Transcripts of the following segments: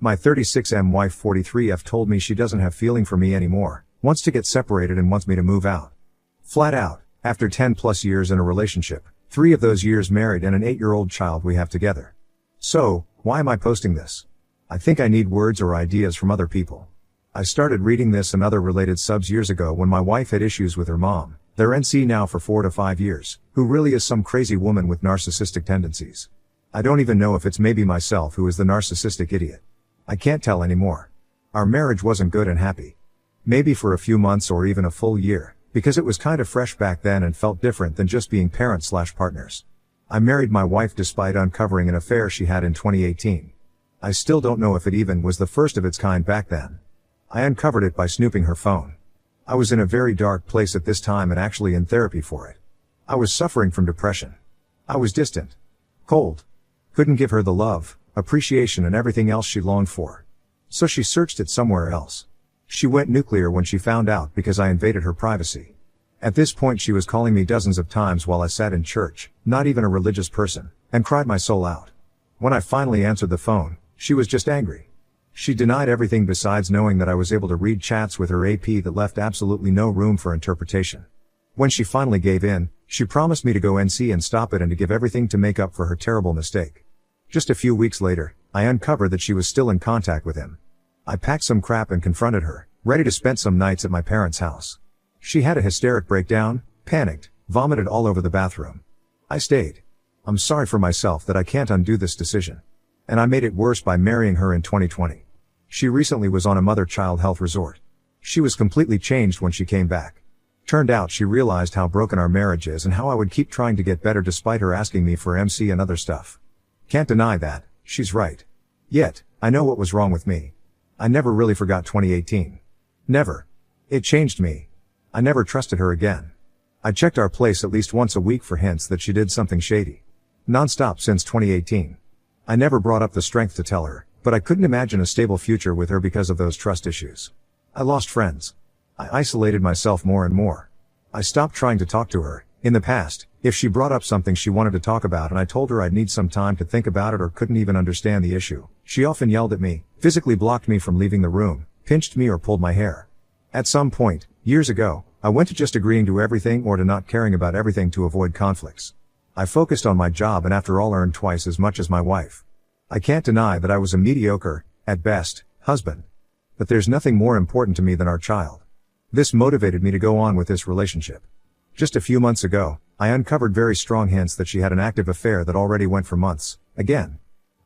My 36M wife 43F told me she doesn't have feeling for me anymore, wants to get separated and wants me to move out. Flat out, after 10 plus years in a relationship, 3 of those years married and an 8-year-old child we have together. So, why am I posting this? I think I need words or ideas from other people. I started reading this and other related subs years ago when my wife had issues with her mom, they're NC now for 4 to 5 years, who really is some crazy woman with narcissistic tendencies. I don't even know if it's maybe myself who is the narcissistic idiot. I can't tell anymore. Our marriage wasn't good and happy. Maybe for a few months or even a full year, because it was kind of fresh back then and felt different than just being parents/partners. I married my wife despite uncovering an affair she had in 2018. I still don't know if it even was the first of its kind back then. I uncovered it by snooping her phone. I was in a very dark place at this time and actually in therapy for it. I was suffering from depression. I was distant. Cold. Couldn't give her the love, appreciation and everything else she longed for. So she searched it somewhere else. She went nuclear when she found out because I invaded her privacy. At this point she was calling me dozens of times while I sat in church, not even a religious person, and cried my soul out. When I finally answered the phone, she was just angry. She denied everything besides knowing that I was able to read chats with her AP that left absolutely no room for interpretation. When she finally gave in, she promised me to go NC and stop it and to give everything to make up for her terrible mistake. Just a few weeks later, I uncovered that she was still in contact with him. I packed some crap and confronted her, ready to spend some nights at my parents' house. She had a hysteric breakdown, panicked, vomited all over the bathroom. I stayed. I'm sorry for myself that I can't undo this decision. And I made it worse by marrying her in 2020. She recently was on a mother-child health resort. She was completely changed when she came back. Turned out she realized how broken our marriage is and how I would keep trying to get better despite her asking me for MC and other stuff. Can't deny that, she's right. Yet, I know what was wrong with me. I never really forgot 2018. Never. It changed me. I never trusted her again. I checked our place at least once a week for hints that she did something shady. Non-stop since 2018. I never brought up the strength to tell her, but I couldn't imagine a stable future with her because of those trust issues. I lost friends. I isolated myself more and more. I stopped trying to talk to her. In the past, if she brought up something she wanted to talk about and I told her I'd need some time to think about it or couldn't even understand the issue, she often yelled at me, physically blocked me from leaving the room, pinched me or pulled my hair. At some point, years ago, I went to just agreeing to everything or to not caring about everything to avoid conflicts. I focused on my job and after all earned twice as much as my wife. I can't deny that I was a mediocre, at best, husband. But there's nothing more important to me than our child. This motivated me to go on with this relationship. Just a few months ago, I uncovered very strong hints that she had an active affair that already went for months, again.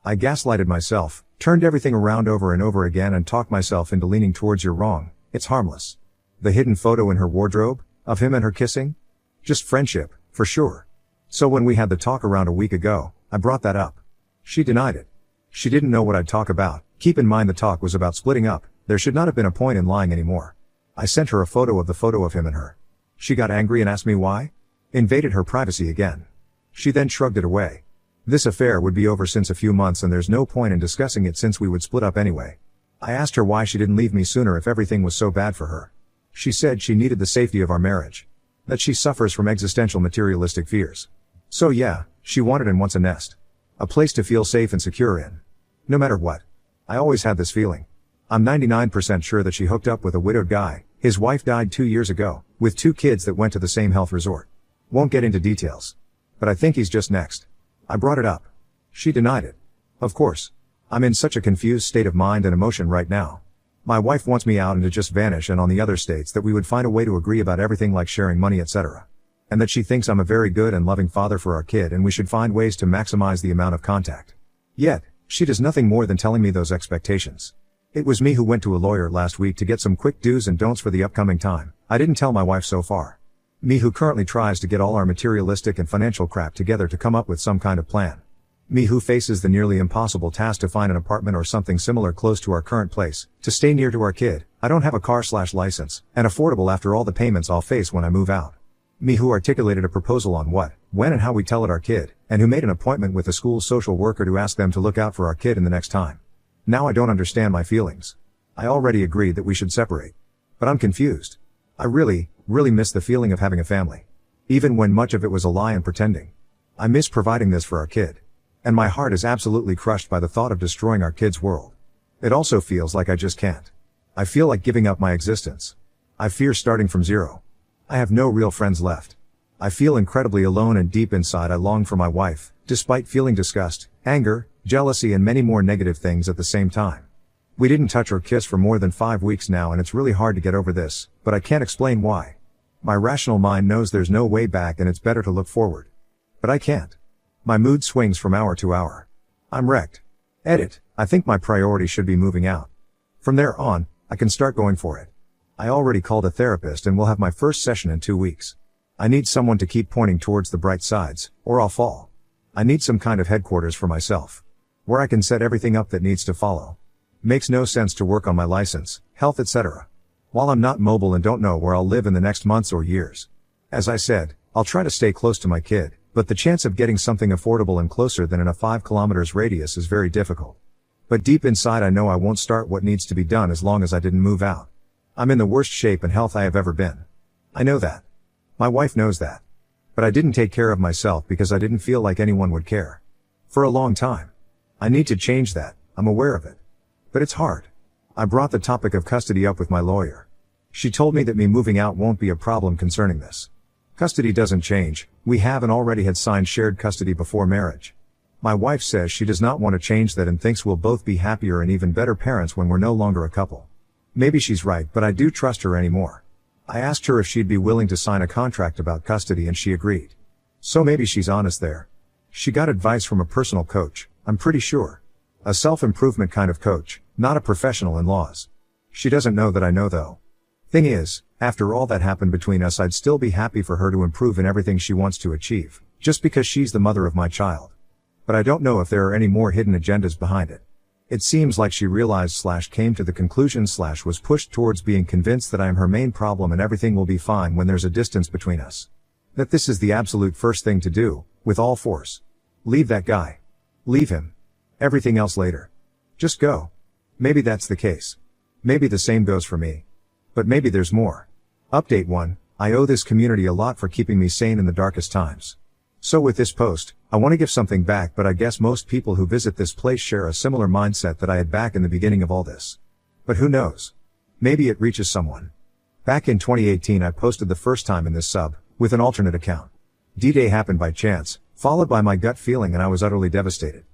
I gaslighted myself, turned everything around over and over again and talked myself into leaning towards you're wrong, it's harmless. The hidden photo in her wardrobe, of him and her kissing? Just friendship, for sure. So when we had the talk around a week ago, I brought that up. She denied it. She didn't know what I'd talk about. Keep in mind the talk was about splitting up, there should not have been a point in lying anymore. I sent her a photo of him and her. She got angry and asked me why? Invaded her privacy again. She then shrugged it away. This affair would be over since a few months and there's no point in discussing it since we would split up anyway. I asked her why she didn't leave me sooner if everything was so bad for her. She said she needed the safety of our marriage. That she suffers from existential materialistic fears. So yeah, she wanted and wants a nest. A place to feel safe and secure in. No matter what. I always had this feeling. I'm 99% sure that she hooked up with a widowed guy. His wife died 2 years ago, with 2 kids that went to the same health resort. Won't get into details. But I think he's just next. I brought it up. She denied it. Of course. I'm in such a confused state of mind and emotion right now. My wife wants me out and to just vanish and on the other states that we would find a way to agree about everything like sharing money etc. And that she thinks I'm a very good and loving father for our kid and we should find ways to maximize the amount of contact. Yet, she does nothing more than telling me those expectations. It was me who went to a lawyer last week to get some quick do's and don'ts for the upcoming time. I didn't tell my wife so far. Me who currently tries to get all our materialistic and financial crap together to come up with some kind of plan. Me who faces the nearly impossible task to find an apartment or something similar close to our current place, to stay near to our kid. I don't have a car/license, and affordable after all the payments I'll face when I move out. Me who articulated a proposal on what, when and how we tell it our kid, and who made an appointment with the school social worker to ask them to look out for our kid in the next time. Now I don't understand my feelings. I already agreed that we should separate. But I'm confused. I really miss the feeling of having a family. Even when much of it was a lie and pretending. I miss providing this for our kid. And my heart is absolutely crushed by the thought of destroying our kid's world. It also feels like I just can't. I feel like giving up my existence. I fear starting from zero. I have no real friends left. I feel incredibly alone, and deep inside I long for my wife, despite feeling disgust, anger, jealousy and many more negative things at the same time. We didn't touch or kiss for more than 5 weeks now, and it's really hard to get over this, but I can't explain why. My rational mind knows there's no way back and it's better to look forward. But I can't. My mood swings from hour to hour. I'm wrecked. Edit. I think my priority should be moving out. From there on, I can start going for it. I already called a therapist and will have my first session in 2 weeks. I need someone to keep pointing towards the bright sides, or I'll fall. I need some kind of headquarters for myself, where I can set everything up that needs to follow. Makes no sense to work on my license, health, etc., while I'm not mobile and don't know where I'll live in the next months or years. As I said, I'll try to stay close to my kid, but the chance of getting something affordable and closer than in a 5 kilometers radius is very difficult. But deep inside I know I won't start what needs to be done as long as I didn't move out. I'm in the worst shape and health I have ever been. I know that. My wife knows that. But I didn't take care of myself because I didn't feel like anyone would care. For a long time. I need to change that, I'm aware of it. But it's hard. I brought the topic of custody up with my lawyer. She told me that me moving out won't be a problem concerning this. Custody doesn't change, we have and already had signed shared custody before marriage. My wife says she does not want to change that and thinks we'll both be happier and even better parents when we're no longer a couple. Maybe she's right, but I do trust her anymore. I asked her if she'd be willing to sign a contract about custody and she agreed. So maybe she's honest there. She got advice from a personal coach, I'm pretty sure. A self-improvement kind of coach, not a professional in laws. She doesn't know that I know though. Thing is, after all that happened between us, I'd still be happy for her to improve in everything she wants to achieve, just because she's the mother of my child. But I don't know if there are any more hidden agendas behind it. It seems like she realized / came to the conclusion / was pushed towards being convinced that I am her main problem and everything will be fine when there's a distance between us. That this is the absolute first thing to do, with all force. Leave that guy. Leave him. Everything else later. Just go. Maybe that's the case. Maybe the same goes for me. But maybe there's more. Update 1. I owe this community a lot for keeping me sane in the darkest times. So with this post, I want to give something back, but I guess most people who visit this place share a similar mindset that I had back in the beginning of all this. But who knows? Maybe it reaches someone. Back in 2018 I posted the first time in this sub, with an alternate account. D-Day happened by chance, followed by my gut feeling, and I was utterly devastated.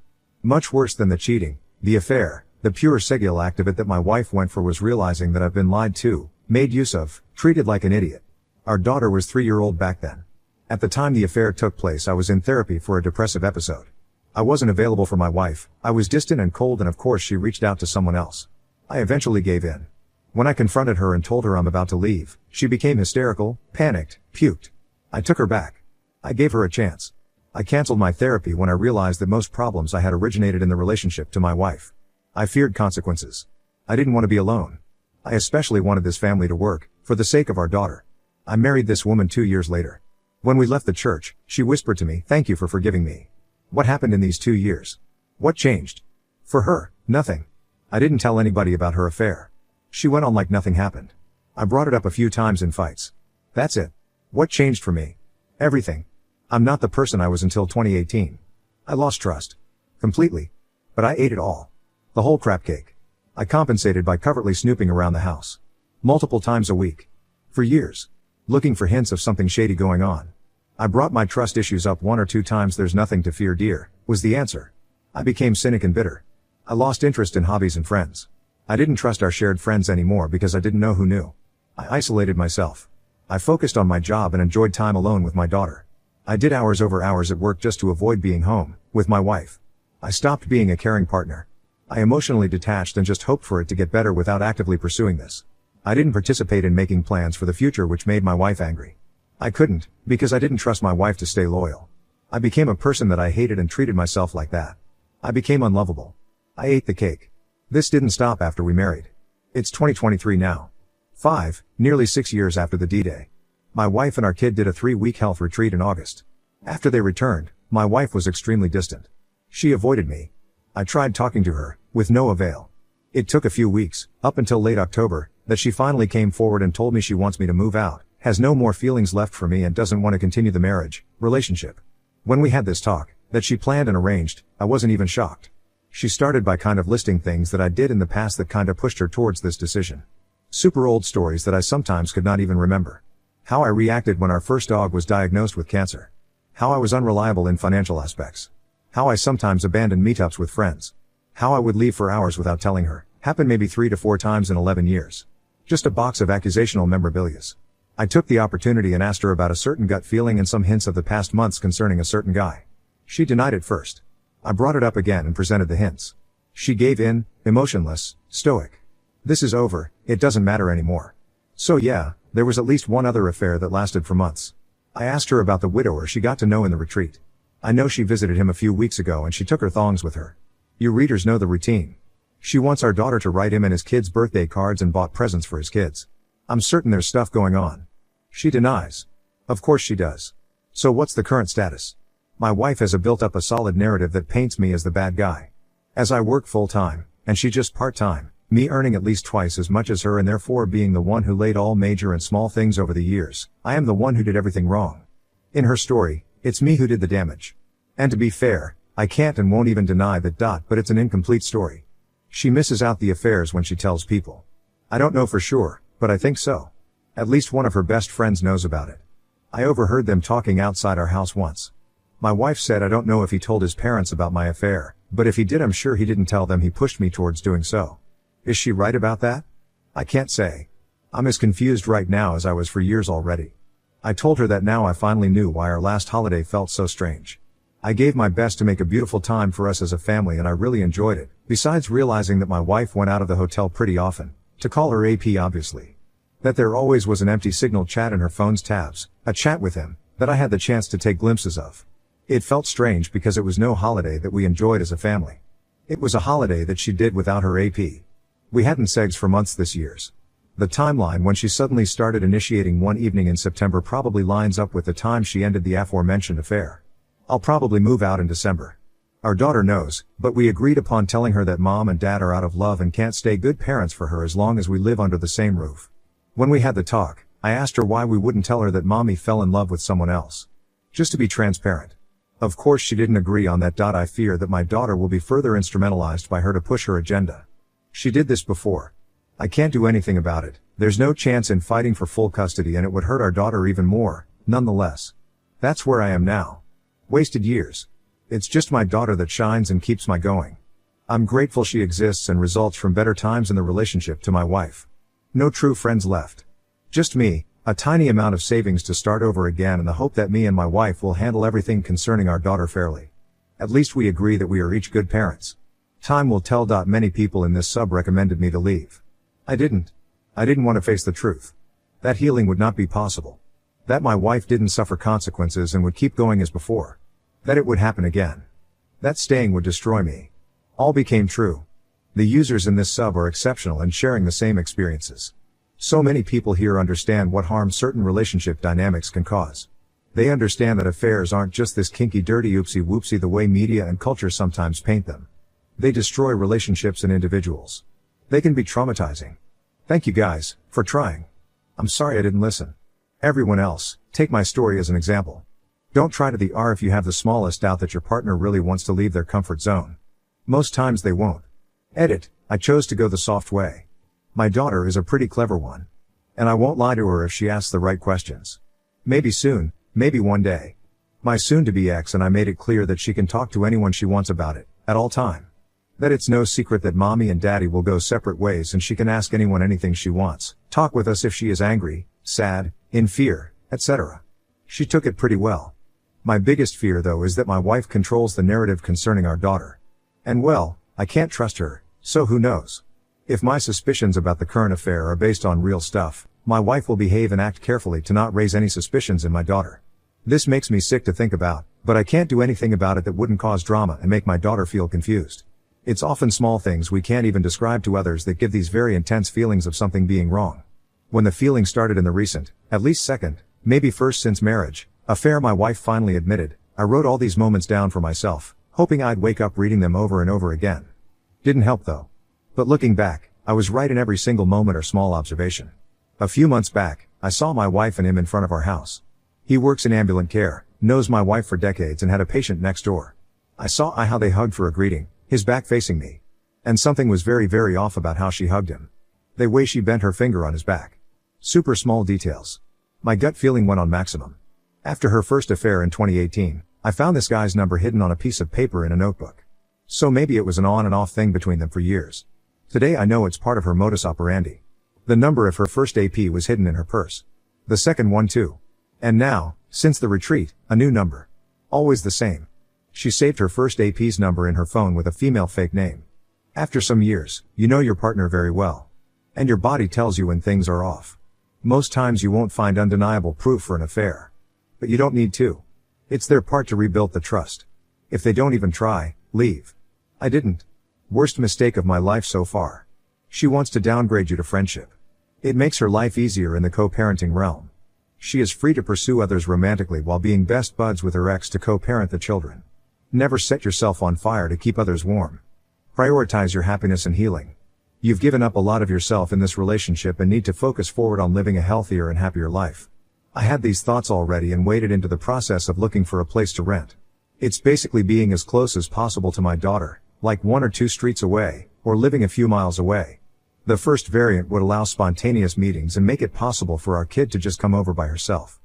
Much worse than the cheating, the affair, the pure sexual act of it that my wife went for was realizing that I've been lied to, made use of, treated like an idiot. Our daughter was 3-year-old back then. At the time the affair took place I was in therapy for a depressive episode. I wasn't available for my wife, I was distant and cold, and of course she reached out to someone else. I eventually gave in. When I confronted her and told her I'm about to leave, she became hysterical, panicked, puked. I took her back. I gave her a chance. I canceled my therapy when I realized that most problems I had originated in the relationship to my wife. I feared consequences. I didn't want to be alone. I especially wanted this family to work, for the sake of our daughter. I married this woman 2 years later. When we left the church, she whispered to me, "Thank you for forgiving me." What happened in these 2 years? What changed? For her, nothing. I didn't tell anybody about her affair. She went on like nothing happened. I brought it up a few times in fights. That's it. What changed for me? Everything. I'm not the person I was until 2018. I lost trust. Completely. But I ate it all. The whole crap cake. I compensated by covertly snooping around the house. Multiple times a week. For years. Looking for hints of something shady going on. I brought my trust issues up 1 or 2 times. "There's nothing to fear, dear," was the answer. I became cynic and bitter. I lost interest in hobbies and friends. I didn't trust our shared friends anymore because I didn't know who knew. I isolated myself. I focused on my job and enjoyed time alone with my daughter. I did hours over hours at work just to avoid being home, with my wife. I stopped being a caring partner. I emotionally detached and just hoped for it to get better without actively pursuing this. I didn't participate in making plans for the future, which made my wife angry. I couldn't, because I didn't trust my wife to stay loyal. I became a person that I hated and treated myself like that. I became unlovable. I ate the cake. This didn't stop after we married. It's 2023 now. 5, nearly 6 years after the D-Day. My wife and our kid did a 3-week health retreat in August. After they returned, my wife was extremely distant. She avoided me. I tried talking to her, with no avail. It took a few weeks, up until late October, that she finally came forward and told me she wants me to move out, has no more feelings left for me and doesn't want to continue the relationship. When we had this talk, that she planned and arranged, I wasn't even shocked. She started by kind of listing things that I did in the past that kinda pushed her towards this decision. Super old stories that I sometimes could not even remember. How I reacted when our first dog was diagnosed with cancer. How I was unreliable in financial aspects. How I sometimes abandoned meetups with friends. How I would leave for hours without telling her. Happened maybe 3 to 4 times in 11 years. Just a box of accusational memorabilias. I took the opportunity and asked her about a certain gut feeling and some hints of the past months concerning a certain guy. She denied it first. I brought it up again and presented the hints. She gave in, emotionless, stoic. This is over, it doesn't matter anymore. So yeah, there was at least one other affair that lasted for months. I asked her about the widower she got to know in the retreat. I know she visited him a few weeks ago and she took her thongs with her. You readers know the routine. She wants our daughter to write him and his kids' birthday cards and bought presents for his kids. I'm certain there's stuff going on. She denies. Of course she does. So what's the current status? My wife has built up a solid narrative that paints me as the bad guy. As I work full-time, and she just part-time, me earning at least twice as much as her and therefore being the one who laid all major and small things over the years, I am the one who did everything wrong. In her story, it's me who did the damage. And to be fair, I can't and won't even deny that. But it's an incomplete story. She misses out the affairs when she tells people. I don't know for sure, but I think so. At least one of her best friends knows about it. I overheard them talking outside our house once. My wife said I don't know if he told his parents about my affair, but if he did I'm sure he didn't tell them. He pushed me towards doing so. Is she right about that? I can't say. I'm as confused right now as I was for years already. I told her that now I finally knew why our last holiday felt so strange. I gave my best to make a beautiful time for us as a family and I really enjoyed it, besides realizing that my wife went out of the hotel pretty often, to call her AP obviously. That there always was an empty signal chat in her phone's tabs, a chat with him, that I had the chance to take glimpses of. It felt strange because it was no holiday that we enjoyed as a family. It was a holiday that she did without her AP. We hadn't sex for months this year. The timeline when she suddenly started initiating one evening in September probably lines up with the time she ended the aforementioned affair. I'll probably move out in December. Our daughter knows, but we agreed upon telling her that mom and dad are out of love and can't stay good parents for her as long as we live under the same roof. When we had the talk, I asked her why we wouldn't tell her that mommy fell in love with someone else. Just to be transparent. Of course she didn't agree on that. I fear that my daughter will be further instrumentalized by her to push her agenda. She did this before. I can't do anything about it. There's no chance in fighting for full custody and it would hurt our daughter even more, nonetheless. That's where I am now. Wasted years. It's just my daughter that shines and keeps my going. I'm grateful she exists and results from better times in the relationship to my wife. No true friends left. Just me, a tiny amount of savings to start over again and the hope that me and my wife will handle everything concerning our daughter fairly. At least we agree that we are each good parents. Time will tell. Many people in this sub recommended me to leave. I didn't. I didn't want to face the truth. That healing would not be possible. That my wife didn't suffer consequences and would keep going as before. That it would happen again. That staying would destroy me. All became true. The users in this sub are exceptional and sharing the same experiences. So many people here understand what harm certain relationship dynamics can cause. They understand that affairs aren't just this kinky dirty oopsie whoopsie the way media and culture sometimes paint them. They destroy relationships and individuals. They can be traumatizing. Thank you guys, for trying. I'm sorry I didn't listen. Everyone else, take my story as an example. Don't try to the R if you have the smallest doubt that your partner really wants to leave their comfort zone. Most times they won't. Edit, I chose to go the soft way. My daughter is a pretty clever one. And I won't lie to her if she asks the right questions. Maybe soon, maybe one day. My soon-to-be ex and I made it clear that she can talk to anyone she wants about it, at all time. That it's no secret that mommy and daddy will go separate ways and she can ask anyone anything she wants, talk with us if she is angry, sad, in fear, etc. She took it pretty well. My biggest fear though is that my wife controls the narrative concerning our daughter. And well, I can't trust her, so who knows? If my suspicions about the current affair are based on real stuff, my wife will behave and act carefully to not raise any suspicions in my daughter. This makes me sick to think about, but I can't do anything about it that wouldn't cause drama and make my daughter feel confused. It's often small things we can't even describe to others that give these very intense feelings of something being wrong. When the feeling started in the recent, at least second, maybe first since marriage, affair my wife finally admitted, I wrote all these moments down for myself, hoping I'd wake up reading them over and over again. Didn't help though. But looking back, I was right in every single moment or small observation. A few months back, I saw my wife and him in front of our house. He works in ambulant care, knows my wife for decades and had a patient next door. I saw how they hugged for a greeting, His back facing me. And something was very, very off about how she hugged him. The way she bent her finger on his back. Super small details. My gut feeling went on maximum. After her first affair in 2018, I found this guy's number hidden on a piece of paper in a notebook. So maybe it was an on and off thing between them for years. Today I know it's part of her modus operandi. The number of her first AP was hidden in her purse. The second one too. And now, since the retreat, a new number. Always the same. She saved her first AP's number in her phone with a female fake name. After some years, you know your partner very well. And your body tells you when things are off. Most times you won't find undeniable proof for an affair. But you don't need to. It's their part to rebuild the trust. If they don't even try, leave. I didn't. Worst mistake of my life so far. She wants to downgrade you to friendship. It makes her life easier in the co-parenting realm. She is free to pursue others romantically while being best buds with her ex to co-parent the children. Never set yourself on fire to keep others warm. Prioritize your happiness and healing. You've given up a lot of yourself in this relationship and need to focus forward on living a healthier and happier life. I had these thoughts already and waded into the process of looking for a place to rent. It's basically being as close as possible to my daughter, like 1 or 2 streets away, or living a few miles away. The first variant would allow spontaneous meetings and make it possible for our kid to just come over by herself.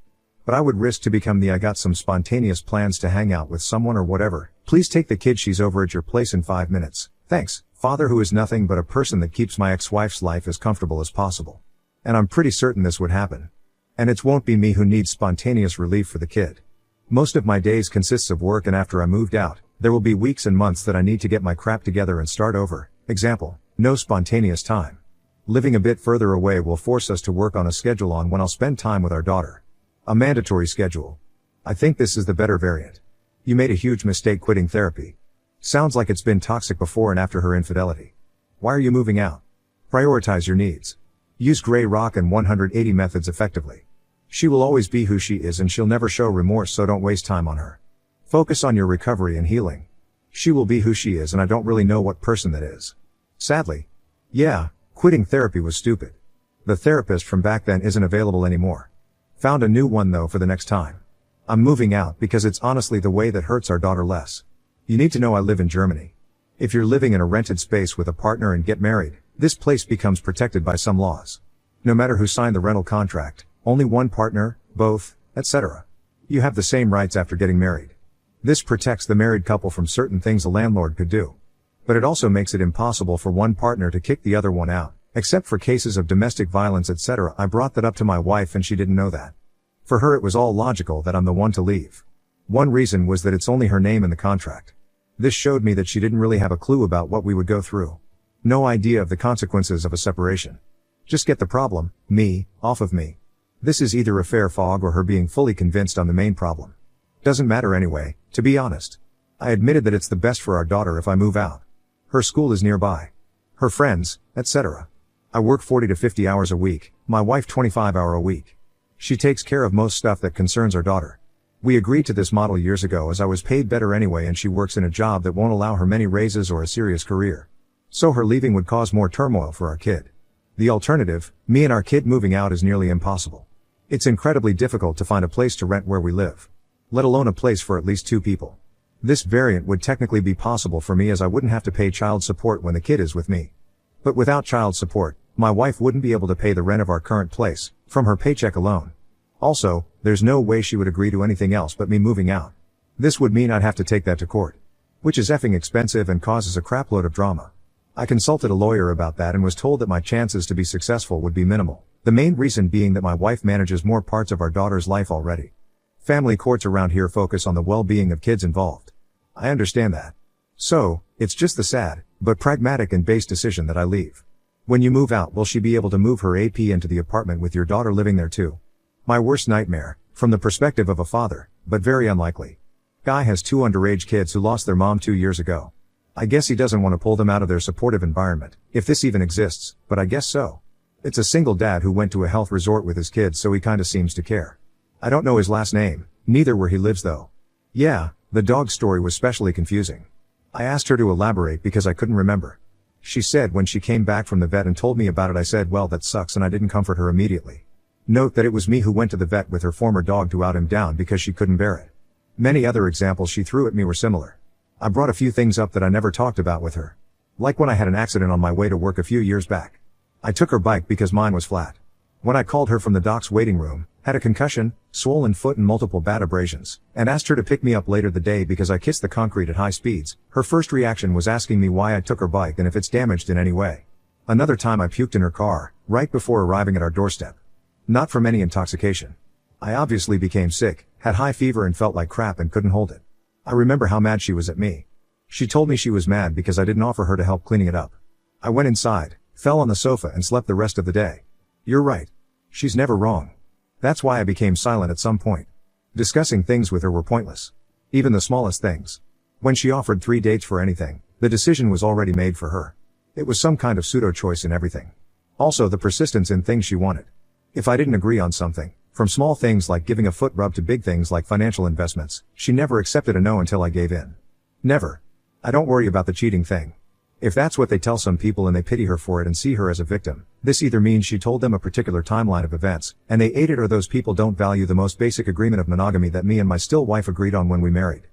But I would risk to become the I got some spontaneous plans to hang out with someone or whatever. Please take the kid, she's over at your place in 5 minutes. Thanks, father, who is nothing but a person that keeps my ex-wife's life as comfortable as possible. And I'm pretty certain this would happen. And it won't be me who needs spontaneous relief for the kid. Most of my days consists of work, and after I moved out, there will be weeks and months that I need to get my crap together and start over. Example, no spontaneous time. Living a bit further away will force us to work on a schedule on when I'll spend time with our daughter. A mandatory schedule. I think this is the better variant. You made a huge mistake quitting therapy. Sounds like it's been toxic before and after her infidelity. Why are you moving out? Prioritize your needs. Use Grey Rock and 180 methods effectively. She will always be who she is and she'll never show remorse, so don't waste time on her. Focus on your recovery and healing. She will be who she is, and I don't really know what person that is. Sadly. Yeah, quitting therapy was stupid. The therapist from back then isn't available anymore. Found a new one though for the next time. I'm moving out because it's honestly the way that hurts our daughter less. You need to know I live in Germany. If you're living in a rented space with a partner and get married, this place becomes protected by some laws. No matter who signed the rental contract, only one partner, both, etc. You have the same rights after getting married. This protects the married couple from certain things a landlord could do. But it also makes it impossible for one partner to kick the other one out, except for cases of domestic violence, etc. I brought that up to my wife and she didn't know that. For her it was all logical that I'm the one to leave. One reason was that it's only her name in the contract. This showed me that she didn't really have a clue about what we would go through. No idea of the consequences of a separation. Just get the problem, me, off of me. This is either a fair fog or her being fully convinced I'm the main problem. Doesn't matter anyway, to be honest. I admitted that it's the best for our daughter if I move out. Her school is nearby. Her friends, etc. I work 40 to 50 hours a week, my wife 25-hour a week. She takes care of most stuff that concerns our daughter. We agreed to this model years ago as I was paid better anyway and she works in a job that won't allow her many raises or a serious career. So her leaving would cause more turmoil for our kid. The alternative, me and our kid moving out, is nearly impossible. It's incredibly difficult to find a place to rent where we live. Let alone a place for at least 2 people. This variant would technically be possible for me as I wouldn't have to pay child support when the kid is with me. But without child support, my wife wouldn't be able to pay the rent of our current place, from her paycheck alone. Also, there's no way she would agree to anything else but me moving out. This would mean I'd have to take that to court. Which is effing expensive and causes a crapload of drama. I consulted a lawyer about that and was told that my chances to be successful would be minimal. The main reason being that my wife manages more parts of our daughter's life already. Family courts around here focus on the well-being of kids involved. I understand that. So, it's just the sad, but pragmatic and based decision that I leave. When you move out, will she be able to move her AP into the apartment with your daughter living there too? My worst nightmare, from the perspective of a father, but very unlikely. Guy has 2 underage kids who lost their mom 2 years ago. I guess he doesn't want to pull them out of their supportive environment, if this even exists, but I guess so. It's a single dad who went to a health resort with his kids, so he kinda seems to care. I don't know his last name, neither where he lives though. Yeah, the dog story was especially confusing. I asked her to elaborate because I couldn't remember. She said when she came back from the vet and told me about it, I said, well, that sucks, and I didn't comfort her immediately. Note that it was me who went to the vet with her former dog to out him down because she couldn't bear it. Many other examples she threw at me were similar. I brought a few things up that I never talked about with her. Like when I had an accident on my way to work a few years back. I took her bike because mine was flat. When I called her from the doc's waiting room, had a concussion, swollen foot and multiple bad abrasions, and asked her to pick me up later the day because I kissed the concrete at high speeds, her first reaction was asking me why I took her bike and if it's damaged in any way. Another time I puked in her car, right before arriving at our doorstep. Not from any intoxication. I obviously became sick, had high fever and felt like crap and couldn't hold it. I remember how mad she was at me. She told me she was mad because I didn't offer her to help cleaning it up. I went inside, fell on the sofa and slept the rest of the day. You're right. She's never wrong. That's why I became silent at some point. Discussing things with her were pointless. Even the smallest things. When she offered 3 dates for anything, the decision was already made for her. It was some kind of pseudo-choice in everything. Also the persistence in things she wanted. If I didn't agree on something, from small things like giving a foot rub to big things like financial investments, she never accepted a no until I gave in. Never. I don't worry about the cheating thing. If that's what they tell some people and they pity her for it and see her as a victim, this either means she told them a particular timeline of events, and they ate it, or those people don't value the most basic agreement of monogamy that me and my still wife agreed on when we married.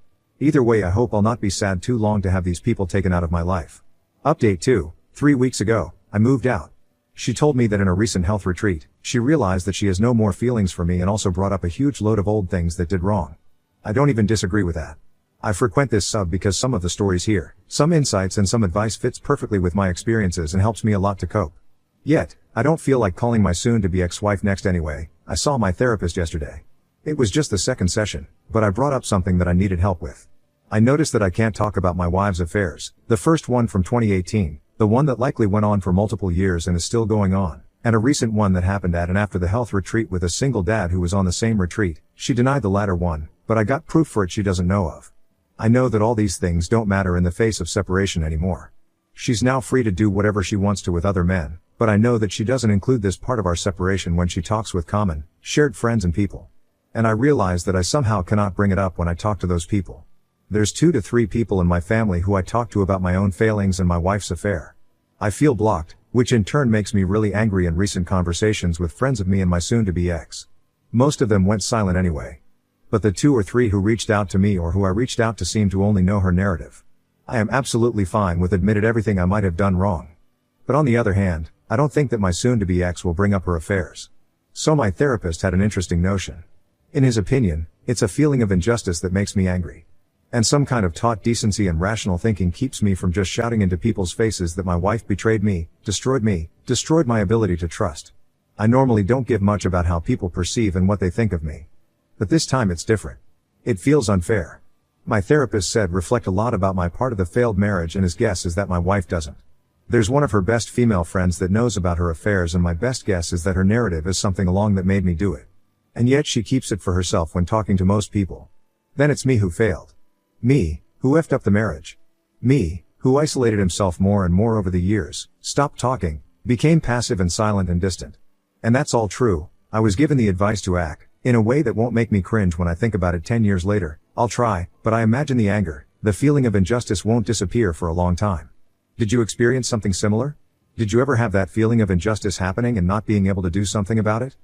Either way, I hope I'll not be sad too long to have these people taken out of my life. Update 2. 3 weeks ago, I moved out. She told me that in a recent health retreat, she realized that she has no more feelings for me and also brought up a huge load of old things that did wrong. I don't even disagree with that. I frequent this sub because some of the stories here, some insights and some advice fits perfectly with my experiences and helps me a lot to cope. Yet, I don't feel like calling my soon-to-be ex-wife next anyway. I saw my therapist yesterday. It was just the second session, but I brought up something that I needed help with. I noticed that I can't talk about my wife's affairs, the first one from 2018, the one that likely went on for multiple years and is still going on, and a recent one that happened at and after the health retreat with a single dad who was on the same retreat. She denied the latter one, but I got proof for it she doesn't know of. I know that all these things don't matter in the face of separation anymore. She's now free to do whatever she wants to with other men, but I know that she doesn't include this part of our separation when she talks with common, shared friends and people. And I realize that I somehow cannot bring it up when I talk to those people. There's 2 to 3 people in my family who I talk to about my own failings and my wife's affair. I feel blocked, which in turn makes me really angry in recent conversations with friends of me and my soon-to-be ex. Most of them went silent anyway. But the 2 or 3 who reached out to me or who I reached out to seem to only know her narrative. I am absolutely fine with admitting everything I might have done wrong. But on the other hand, I don't think that my soon-to-be ex will bring up her affairs. So my therapist had an interesting notion. In his opinion, it's a feeling of injustice that makes me angry. And some kind of taught decency and rational thinking keeps me from just shouting into people's faces that my wife betrayed me, destroyed my ability to trust. I normally don't give much about how people perceive and what they think of me. But this time it's different. It feels unfair. My therapist said reflect a lot about my part of the failed marriage, and his guess is that my wife doesn't. There's one of her best female friends that knows about her affairs, and my best guess is that her narrative is something along that made me do it. And yet she keeps it for herself when talking to most people. Then it's me who failed. Me, who effed up the marriage. Me, who isolated himself more and more over the years, stopped talking, became passive and silent and distant. And that's all true. I was given the advice to act in a way that won't make me cringe when I think about it 10 years later. I'll try, but I imagine the anger, the feeling of injustice won't disappear for a long time. Did you experience something similar? Did you ever have that feeling of injustice happening and not being able to do something about it?